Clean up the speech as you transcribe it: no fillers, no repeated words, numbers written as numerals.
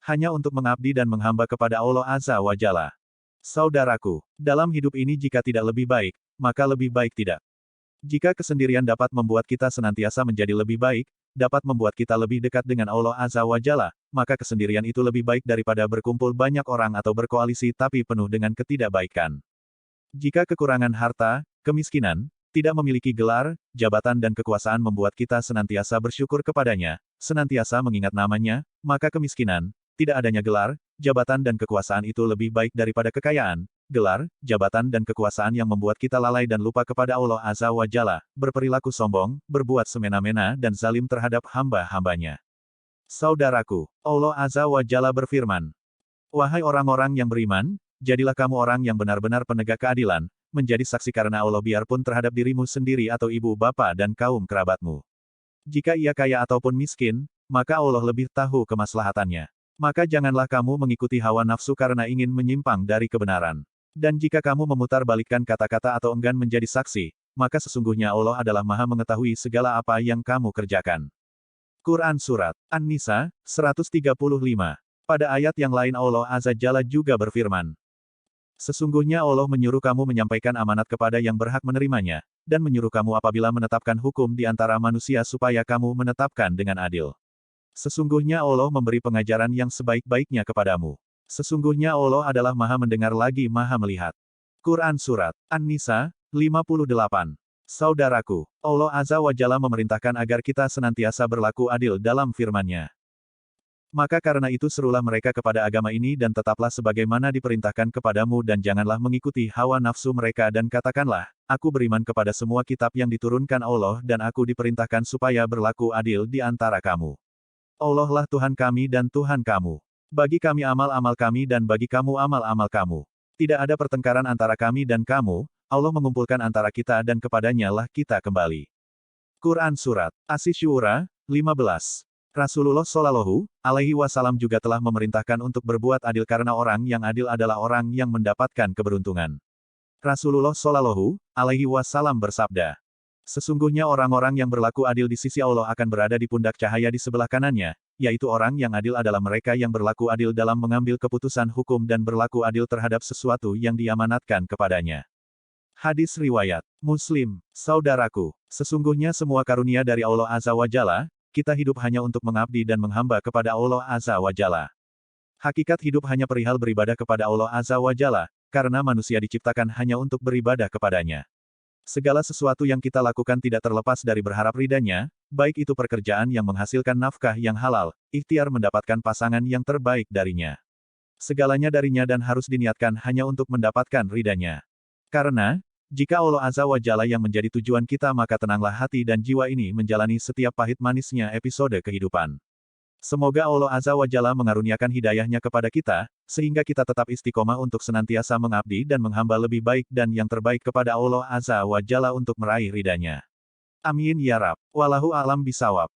hanya untuk mengabdi dan menghamba kepada Allah Azza wa Jalla. Saudaraku, dalam hidup ini jika tidak lebih baik, maka lebih baik tidak. Jika kesendirian dapat membuat kita senantiasa menjadi lebih baik, dapat membuat kita lebih dekat dengan Allah Azza wa Jalla, maka kesendirian itu lebih baik daripada berkumpul banyak orang atau berkoalisi tapi penuh dengan ketidakbaikan. Jika kekurangan harta, kemiskinan, tidak memiliki gelar, jabatan dan kekuasaan membuat kita senantiasa bersyukur kepadanya, senantiasa mengingat namanya, maka kemiskinan, tidak adanya gelar, jabatan dan kekuasaan itu lebih baik daripada kekayaan, gelar, jabatan dan kekuasaan yang membuat kita lalai dan lupa kepada Allah Azza wa Jalla, berperilaku sombong, berbuat semena-mena dan zalim terhadap hamba-hambanya. Saudaraku, Allah Azza wa Jalla berfirman, "Wahai orang-orang yang beriman, jadilah kamu orang yang benar-benar penegak keadilan, menjadi saksi karena Allah biarpun terhadap dirimu sendiri atau ibu bapa dan kaum kerabatmu. Jika ia kaya ataupun miskin, maka Allah lebih tahu kemaslahatannya. Maka janganlah kamu mengikuti hawa nafsu karena ingin menyimpang dari kebenaran. Dan jika kamu memutarbalikkan kata-kata atau enggan menjadi saksi, maka sesungguhnya Allah adalah Maha mengetahui segala apa yang kamu kerjakan." Quran Surat An-Nisa, 135. Pada ayat yang lain Allah Azza Jalla juga berfirman, "Sesungguhnya Allah menyuruh kamu menyampaikan amanat kepada yang berhak menerimanya, dan menyuruh kamu apabila menetapkan hukum di antara manusia supaya kamu menetapkan dengan adil. Sesungguhnya Allah memberi pengajaran yang sebaik-baiknya kepadamu. Sesungguhnya Allah adalah Maha mendengar lagi Maha melihat." Quran Surat An-Nisa, 58. Saudaraku, Allah Azza wa Jalla memerintahkan agar kita senantiasa berlaku adil dalam firman-Nya. Maka karena itu serulah mereka kepada agama ini dan tetaplah sebagaimana diperintahkan kepadamu dan janganlah mengikuti hawa nafsu mereka dan katakanlah, "Aku beriman kepada semua kitab yang diturunkan Allah dan aku diperintahkan supaya berlaku adil di antara kamu. Allah lah Tuhan kami dan Tuhan kamu. Bagi kami amal-amal kami dan bagi kamu amal-amal kamu. Tidak ada pertengkaran antara kami dan kamu, Allah mengumpulkan antara kita dan kepadanya lah kita kembali." Quran Surat Asy-Syu'ara, 15. Rasulullah Shallallahu Alaihi Wasallam juga telah memerintahkan untuk berbuat adil karena orang yang adil adalah orang yang mendapatkan keberuntungan. Rasulullah Shallallahu Alaihi Wasallam bersabda, "Sesungguhnya orang-orang yang berlaku adil di sisi Allah akan berada di pundak cahaya di sebelah kanannya, yaitu orang yang adil adalah mereka yang berlaku adil dalam mengambil keputusan hukum dan berlaku adil terhadap sesuatu yang diamanatkan kepadanya." Hadis riwayat Muslim. Saudaraku, sesungguhnya semua karunia dari Allah Azza wa Jalla, kita hidup hanya untuk mengabdi dan menghamba kepada Allah Azza wa Jalla. Hakikat hidup hanya perihal beribadah kepada Allah Azza wa Jalla, karena manusia diciptakan hanya untuk beribadah kepadanya. Segala sesuatu yang kita lakukan tidak terlepas dari berharap ridanya, baik itu pekerjaan yang menghasilkan nafkah yang halal, ikhtiar mendapatkan pasangan yang terbaik darinya. Segalanya darinya dan harus diniatkan hanya untuk mendapatkan ridanya. Karena, jika Allah Azza wa Jalla yang menjadi tujuan kita maka tenanglah hati dan jiwa ini menjalani setiap pahit manisnya episode kehidupan. Semoga Allah Azza wa Jalla mengaruniakan hidayahnya kepada kita, sehingga kita tetap istiqomah untuk senantiasa mengabdi dan menghamba lebih baik dan yang terbaik kepada Allah Azza wa Jalla untuk meraih ridhanya. Amin ya Rabb. Wallahu a'lam bishawab.